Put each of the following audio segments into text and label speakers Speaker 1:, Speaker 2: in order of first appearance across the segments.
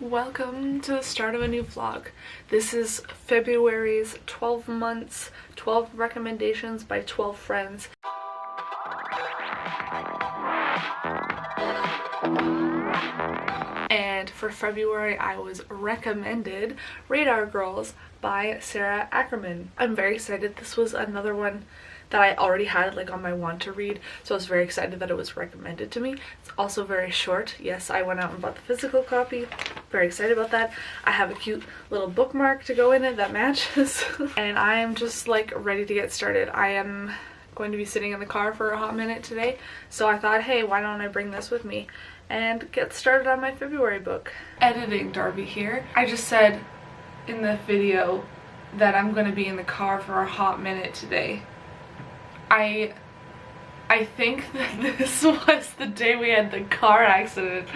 Speaker 1: Welcome to the start of a new vlog. This is February's 12 months, 12 recommendations by 12 friends. And for February, I was recommended Radar Girls by Sarah Ackerman. I'm very excited. This was another one that I already had on my want to read, so I was very excited that it was recommended to me. It's also very short. Yes, I went out and bought the physical copy. Very excited about that. I have a cute little bookmark to go in it that matches. And I am just ready to get started. I am going to be sitting in the car for a hot minute today, so I thought, hey, why don't I bring this with me and get started on my February book. Editing Darby here. I just said in the video that I'm going to be in the car for a hot minute today. I think that this was the day we had the car accident.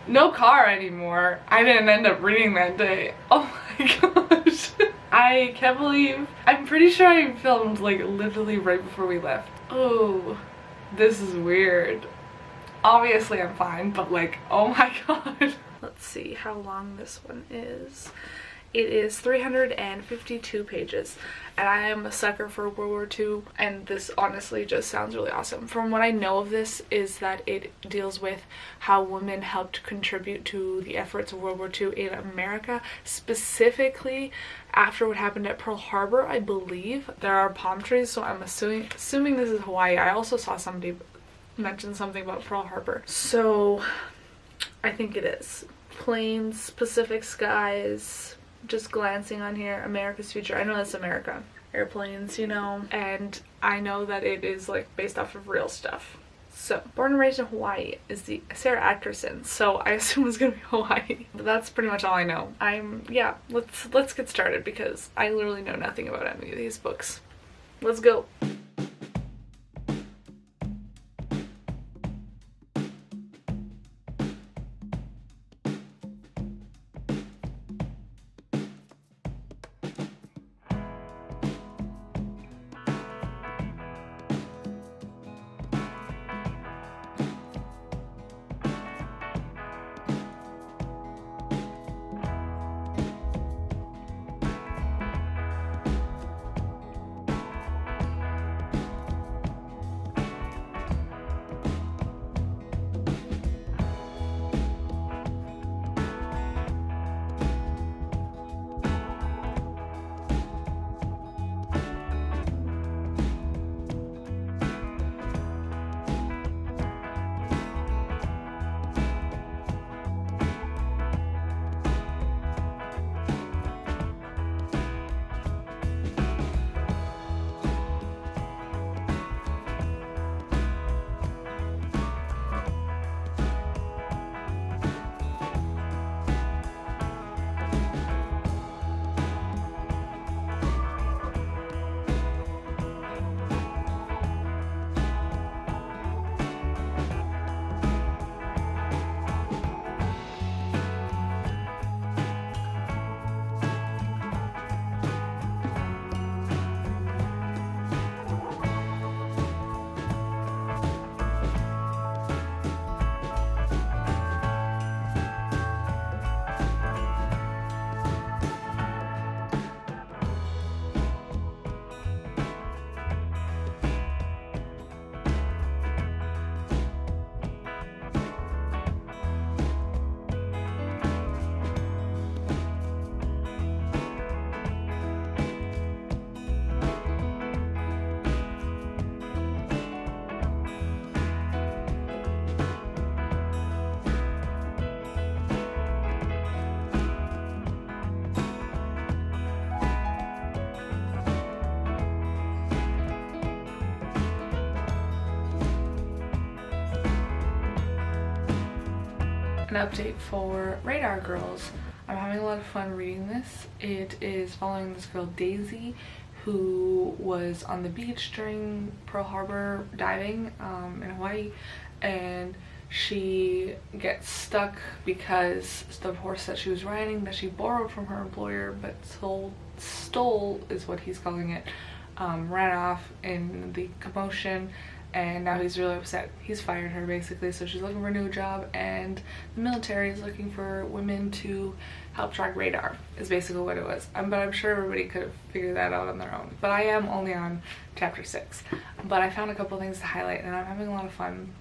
Speaker 1: No car anymore. I didn't end up reading that day. Oh my gosh. I can't believe. I'm pretty sure I filmed literally right before we left. Oh, this is weird. Obviously I'm fine, but oh my god. Let's see how long this one is. It is 352 pages, and I am a sucker for World War II, and this honestly just sounds really awesome. From what I know of this is that it deals with how women helped contribute to the efforts of World War II in America, specifically after what happened at Pearl Harbor, I believe. There are palm trees, so I'm assuming this is Hawaii. I also saw somebody mention something about Pearl Harbor, so I think it is. Plains, Pacific skies. Just glancing on here, America's future. I know that's America. Airplanes, you know, and I know that it is based off of real stuff. So, born and raised in Hawaii is the Sarah Ackerson, so I assume it's gonna be Hawaii. But that's pretty much all I know. Yeah, let's get started because I literally know nothing about any of these books. Let's go. An update for Radar Girls. I'm having a lot of fun reading this. It is following this girl Daisy who was on the beach during Pearl Harbor diving in Hawaii, and she gets stuck because the horse that she was riding that she borrowed from her employer but stole is what he's calling it, ran off in the commotion and now he's really upset. He's fired her basically, so she's looking for a new job, and the military is looking for women to help track radar is basically what it was. But I'm sure everybody could have figured that out on their own. But I am only on chapter 6. But I found a couple things to highlight, and I'm having a lot of fun.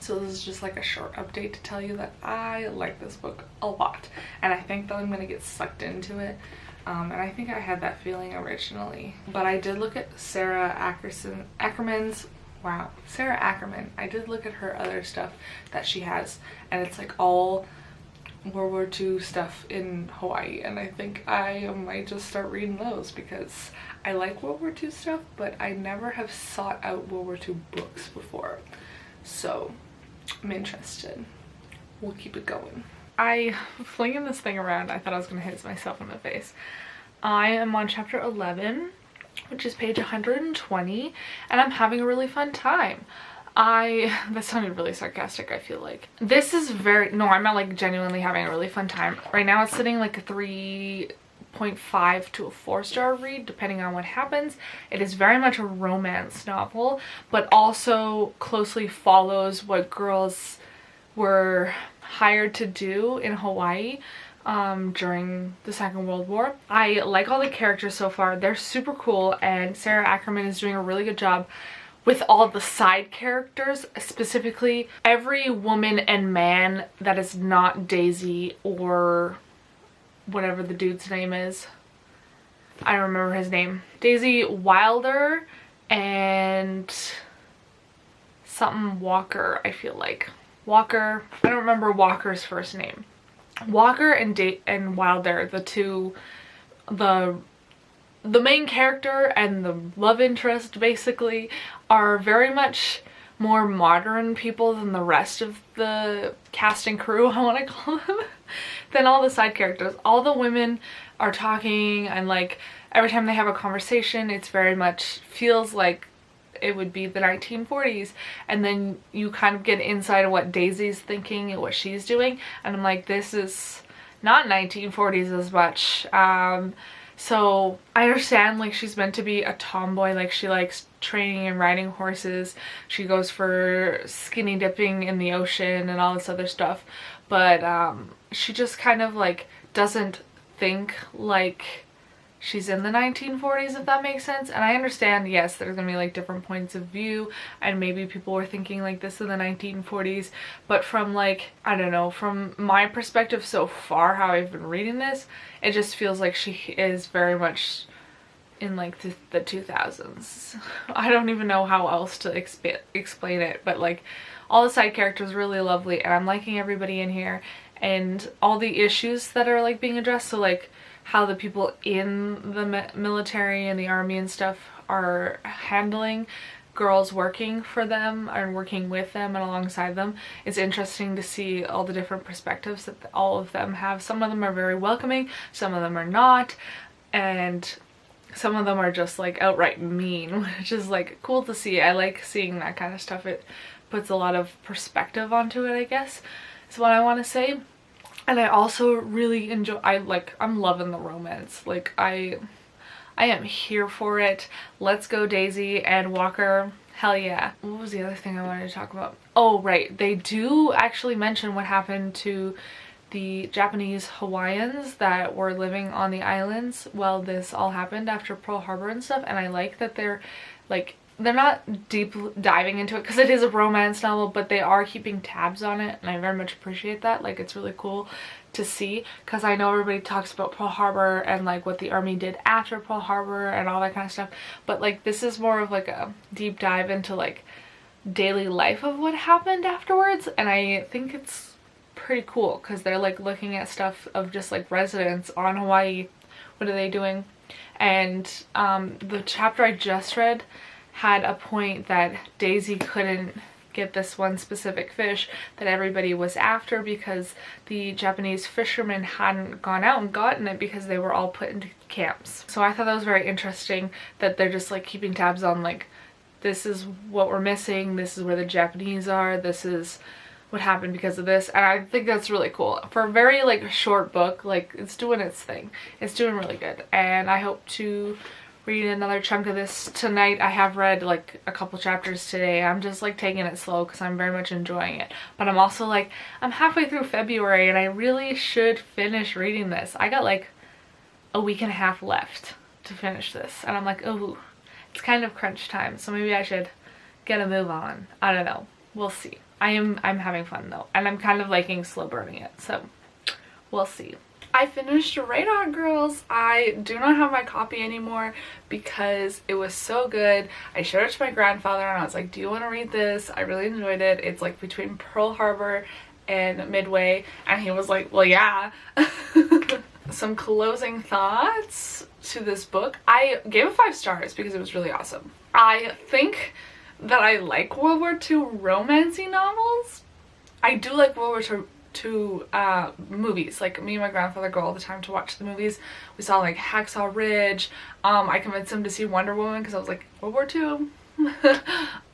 Speaker 1: So this is just like a short update to tell you that I like this book a lot, and I think that I'm gonna get sucked into it. And I think I had that feeling originally. But I did look at Sarah Ackerman's, wow, Sarah Ackerman. I did look at her other stuff that she has, and it's like all World War II stuff in Hawaii, and I think I might just start reading those because I like World War II stuff, but I never have sought out World War II books before. So I'm interested. We'll keep it going. Flinging this thing around, I thought I was gonna hit myself in the face. I am on chapter 11, which is page 120, and I'm having a really fun time. That sounded really sarcastic, I feel like. This is no, I'm not like genuinely having a really fun time. Right now it's sitting like a 3.5 to a 4-star read, depending on what happens. It is very much a romance novel, but also closely follows what girls were hired to do in Hawaii during the Second World War. I like all the characters so far. They're super cool, and Sarah Ackerman is doing a really good job with all the side characters, specifically every woman and man that is not Daisy or whatever the dude's name is. I don't remember his name. Daisy Wilder and something Walker, I feel like. Walker, I don't remember Walker's first name. Walker and Wilder, the two, the main character and the love interest basically, are very much more modern people than the rest of the cast and crew, I want to call them, than all the side characters. All the women are talking, and like every time they have a conversation, it's very much feels like it would be the 1940s, and then you kind of get inside of what Daisy's thinking and what she's doing, and I'm like, this is not 1940s as much. So I understand like she's meant to be a tomboy, like she likes training and riding horses, she goes for skinny dipping in the ocean and all this other stuff, but she just kind of like doesn't think like she's in the 1940s, if that makes sense. And I understand, yes, there's gonna be like different points of view, and maybe people were thinking like this in the 1940s, but from like, I don't know, from my perspective so far, how I've been reading this, it just feels like she is very much in like the 2000s. I don't even know how else to explain it, but like all the side characters are really lovely, and I'm liking everybody in here, and all the issues that are like being addressed. So like how the people in the military and the army and stuff are handling girls working for them and working with them and alongside them. It's interesting to see all the different perspectives that all of them have. Some of them are very welcoming, some of them are not, and some of them are just like outright mean, which is like cool to see. I like seeing that kind of stuff. It puts a lot of perspective onto it, I guess, is what I want to say. And I also really enjoy, I'm loving the romance. Like I am here for it. Let's go Daisy and Walker. Hell yeah. What was the other thing I wanted to talk about? Oh right, they do actually mention what happened to the Japanese Hawaiians that were living on the islands while this all happened after Pearl Harbor and stuff, and I like that they're not deep diving into it because it is a romance novel, but they are keeping tabs on it, and I very much appreciate that. Like, it's really cool to see, because I know everybody talks about Pearl Harbor and like what the army did after Pearl Harbor and all that kind of stuff, but like this is more of like a deep dive into like daily life of what happened afterwards, and I think it's pretty cool because they're like looking at stuff of just like residents on Hawaii. What are they doing? And the chapter I just read had a point that Daisy couldn't get this one specific fish that everybody was after because the Japanese fishermen hadn't gone out and gotten it because they were all put into camps. So I thought that was very interesting that they're just like keeping tabs on like, this is what we're missing, this is where the Japanese are, this is what happened because of this, and I think that's really cool. For a very like short book, like it's doing its thing. It's doing really good, and I hope to read another chunk of this tonight. I have read like a couple chapters today. I'm just like taking it slow because I'm very much enjoying it. But I'm also like, I'm halfway through February and I really should finish reading this. I got like a week and a half left to finish this. And I'm like, oh, it's kind of crunch time. So maybe I should get a move on. I don't know. We'll see. I'm having fun though. And I'm kind of liking slow burning it. So we'll see. I finished Radar Girls. I do not have my copy anymore because it was so good. I showed it to my grandfather and I was like, do you want to read this? I really enjoyed it. It's like between Pearl Harbor and Midway, and he was like, well, yeah. Some closing thoughts to this book. I gave it 5 stars because it was really awesome. I think that I like World War II romancy novels. I do like World War II movies. Like, me and my grandfather go all the time to watch the movies. We saw like Hacksaw Ridge. I convinced him to see Wonder Woman because I was like, World War II.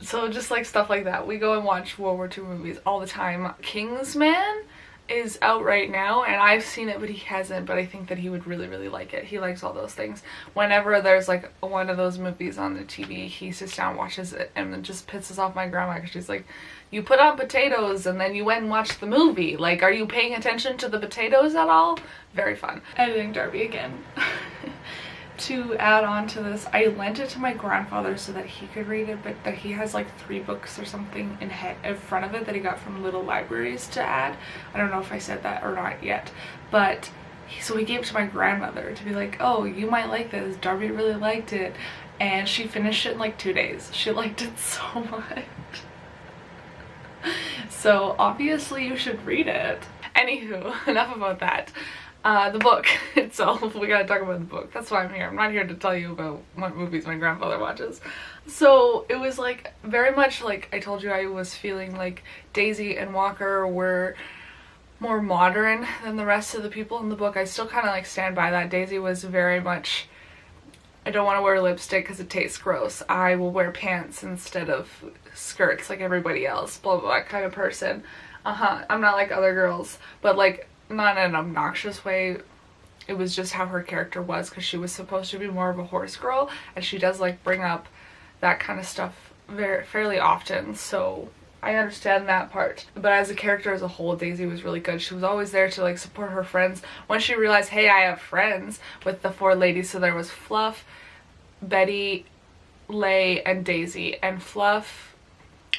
Speaker 1: So just like stuff like that. We go and watch World War II movies all the time. Kingsman is out right now and I've seen it but he hasn't, but I think that he would really like it. He likes all those things. Whenever there's like one of those movies on the TV, he sits down, watches it, and it just pisses off my grandma because she's like, you put on potatoes and then you went and watched the movie. Like, are you paying attention to the potatoes at all? Very fun. Editing Darby again. To add on to this, I lent it to my grandfather so that he could read it, but that he has like 3 books or something in front of it that he got from little libraries to add. I don't know if I said that or not yet, but so he gave it to my grandmother to be like, oh, you might like this. Darby really liked it, and she finished it in like 2 days. She liked it so much. So obviously you should read it. Anywho, enough about that. The book itself, we gotta talk about the book. That's why I'm here. I'm not here to tell you about what movies my grandfather watches. So it was like very much like I told you, I was feeling like Daisy and Walker were more modern than the rest of the people in the book. I still kind of like stand by that. Daisy was very much, I don't want to wear lipstick because it tastes gross. I will wear pants instead of skirts like everybody else. Blah blah blah kind of person. I'm not like other girls, but like not in an obnoxious way. It was just how her character was because she was supposed to be more of a horse girl, and she does like bring up that kind of stuff fairly often. So I understand that part. But as a character as a whole, Daisy was really good. She was always there to like support her friends. When she realized, hey, I have friends with the 4 ladies. So there was Fluff, Betty, Lay, and Daisy. And Fluff,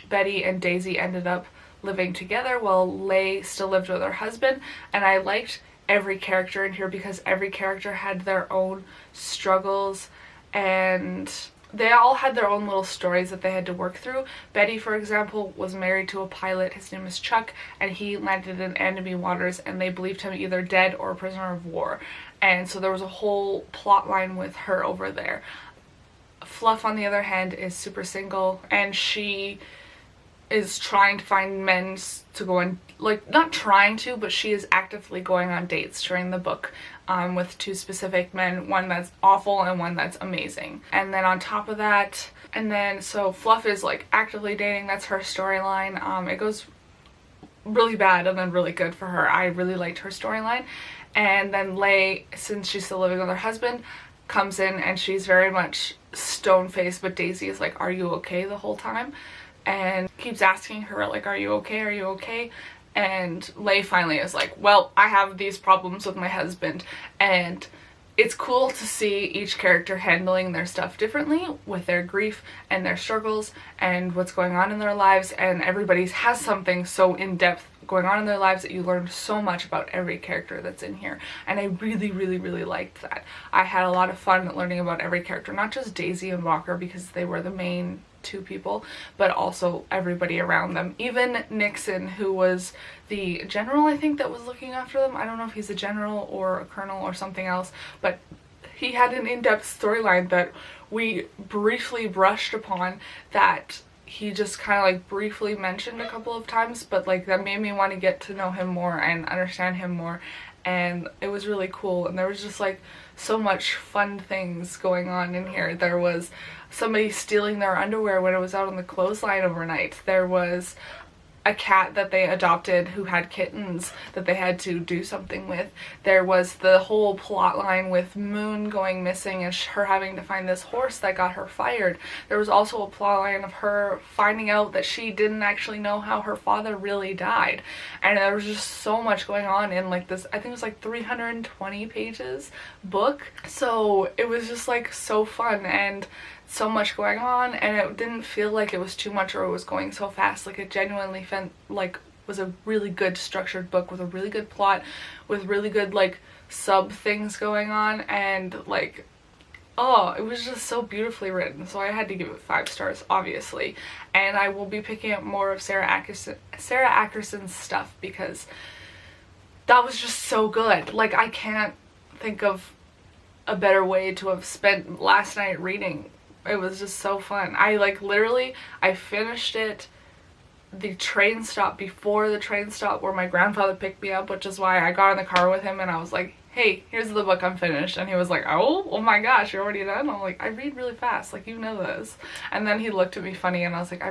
Speaker 1: Betty, and Daisy ended up living together while Lay still lived with her husband. And I liked every character in here because every character had their own struggles and they all had their own little stories that they had to work through. Betty, for example, was married to a pilot. His name is Chuck, and he landed in enemy waters, and they believed him either dead or a prisoner of war. And so there was a whole plot line with her over there. Fluff, on the other hand, is super single, and she is trying to find men to go on, like, not trying to, but she is actively going on dates during the book with 2 specific men, one that's awful and one that's amazing. And then on top of that, so Fluff is like actively dating, that's her storyline. It goes really bad and then really good for her. I really liked her storyline. And then Lay, since she's still living with her husband, comes in and she's very much stone-faced, but Daisy is like, are you okay, the whole time? And keeps asking her like, are you okay, are you okay? And Lay finally is like, well, I have these problems with my husband. And it's cool to see each character handling their stuff differently with their grief and their struggles and what's going on in their lives, and everybody has something so in-depth going on in their lives that you learn so much about every character that's in here. And I really liked that. I had a lot of fun learning about every character, not just Daisy and Walker because they were the main 2 people, but also everybody around them. Even Nixon, who was the general, I think, that was looking after them. I don't know if he's a general or a colonel or something else, but he had an in-depth storyline that we briefly brushed upon, that he just kind of like briefly mentioned a couple of times, but like that made me want to get to know him more and understand him more. And it was really cool, and there was just like so much fun things going on in here. There was somebody stealing their underwear when it was out on the clothesline overnight. There was a cat that they adopted who had kittens that they had to do something with. There was the whole plot line with Moon going missing and her having to find this horse that got her fired. There was also a plot line of her finding out that she didn't actually know how her father really died. And there was just so much going on in like this, I think it was like 320 pages book. So it was just like so fun and so much going on, and it didn't feel like it was too much or it was going so fast. Like, it genuinely felt like was a really good structured book with a really good plot, with really good like sub things going on, and like, oh, it was just so beautifully written. So I had to give it 5 stars, obviously. And I will be picking up more of Sarah Ackerson's stuff because that was just so good. Like, I can't think of a better way to have spent last night reading. It was just so fun. I like literally, I finished it the train stop before the train stop where my grandfather picked me up, which is why I got in the car with him and I was like, hey, here's the book, I'm finished. And he was like, oh my gosh, you're already done? I'm like, I read really fast, like, you know this. And then he looked at me funny and I was like,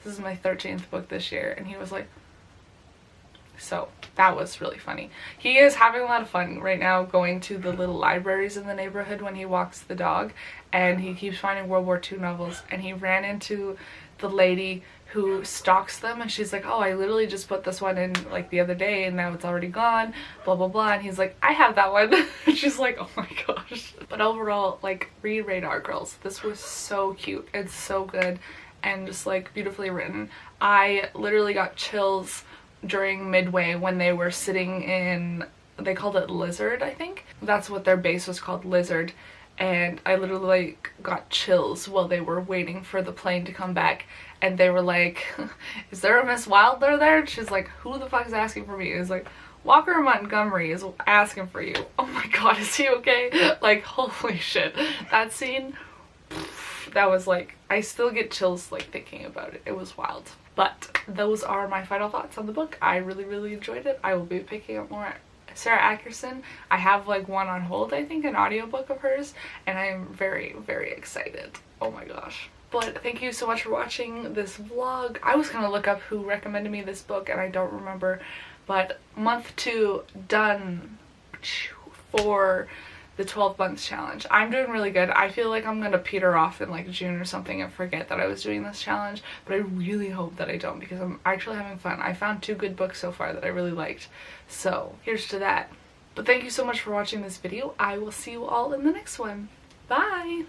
Speaker 1: this is my 13th book this year. And he was like, so that was really funny. He is having a lot of fun right now going to the little libraries in the neighborhood when he walks the dog, and he keeps finding World War II novels. And he ran into the lady who stocks them, and she's like, oh, I literally just put this one in like the other day and now it's already gone, blah blah blah. And he's like, I have that one. And she's like, oh my gosh. But overall, like, read Radar Girls. This was so cute. It's so good and just like beautifully written. I literally got chills during midway when they were sitting in, they called it Lizard, I think. That's what their base was called, Lizard. And I literally like got chills while they were waiting for the plane to come back. And they were like, is there a Miss Wilder there? And she's like, who the fuck is asking for me? And it's like, Walker Montgomery is asking for you. Oh my god, is he okay? Like, holy shit. That scene, that was like, I still get chills like thinking about it. It was wild. But those are my final thoughts on the book. I really enjoyed it. I will be picking up more Sarah Ackerson. I have like one on hold, I think, an audiobook of hers, and I am very excited. Oh my gosh. But thank you so much for watching this vlog. I was gonna look up who recommended me this book and I don't remember, but month 2 done for the 12 months challenge. I'm doing really good. I feel like I'm gonna peter off in like June or something and forget that I was doing this challenge, but I really hope that I don't because I'm actually having fun. I found 2 good books so far that I really liked, so here's to that. But thank you so much for watching this video. I will see you all in the next one. Bye!